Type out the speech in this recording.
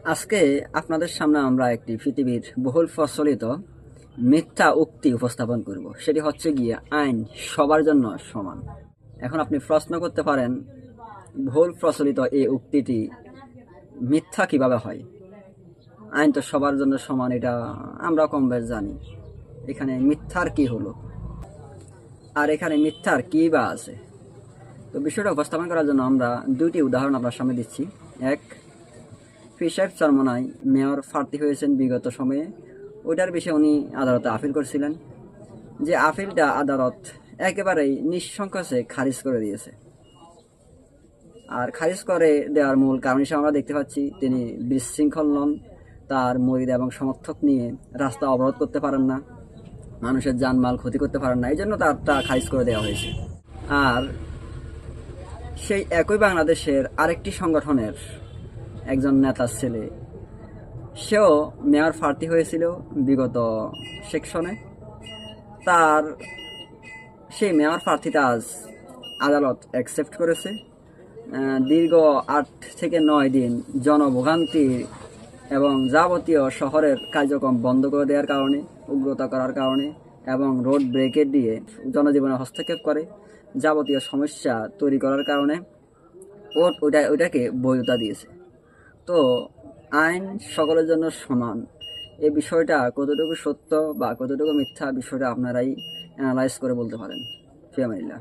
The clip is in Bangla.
আজকে আপনাদের সামনে আমরা একটি পৃথিবীর বহুল প্রচলিত মিথ্যা উক্তি উপস্থাপন করব। সেটি হচ্ছে গিয়ে আইন সবার জন্য সমান। এখন আপনি প্রশ্ন করতে পারেন, বহুল প্রচলিত এই উক্তিটি মিথ্যা কিভাবে হয়? আইন তো সবার জন্য সমান, এটা আমরা কম বেশ জানি। এখানে মিথ্যার কি হলো, আর এখানে মিথ্যার কি বা আছে? তো বিষয়টা উপস্থাপন করার জন্য আমরা দুইটি উদাহরণ আপনার সামনে দিচ্ছি। এক, পীর সাহেব চরমনায় মেয়র প্রার্থী হয়েছেন বিগত সময়ে। ওইটার বিষয়ে উনি আদালতে আপিল করছিলেন, যে আপিলটা আদালত একেবারেই নিঃসংকোচে খারিজ করে দিয়েছে। আর খারিজ করে দেওয়ার মূল কারণ হিসেবে আমরা দেখতে পাচ্ছি, তিনি বিশৃঙ্খল নন, তার মরিদ এবং সমর্থক নিয়ে রাস্তা অবরোধ করতে পারেন না, মানুষের জানমাল ক্ষতি করতে পারেন না, এই জন্য তারটা খারিজ করে দেওয়া হয়েছে। আর সেই একই বাংলাদেশের আরেকটি সংগঠনের একজন নেতার ছেলে, সেও মেয়র প্রার্থী হয়েছিল বিগত সেকশনে। তার সেই মেয়র প্রার্থীটা আজ আদালত অ্যাকসেপ্ট করেছে। দীর্ঘ 8 থেকে 9 দিন জনভোগান্তি এবং যাবতীয় শহরের কার্যক্রম বন্ধ করে দেওয়ার কারণে, উগ্রতা করার কারণে এবং রোড ব্রেকেট দিয়ে জনজীবনে হস্তক্ষেপ করে যাবতীয় সমস্যা তৈরি করার কারণে ওইটাকে বৈধতা দিয়েছে। তো আইন সকলের জন্য সমান, এই বিষয়টা কতটুকু সত্য বা কতটুকু মিথ্যা, বিষয়টা আপনারাই অ্যানালাইজ করে বলতে পারেন। ফি আমানিল্লাহ।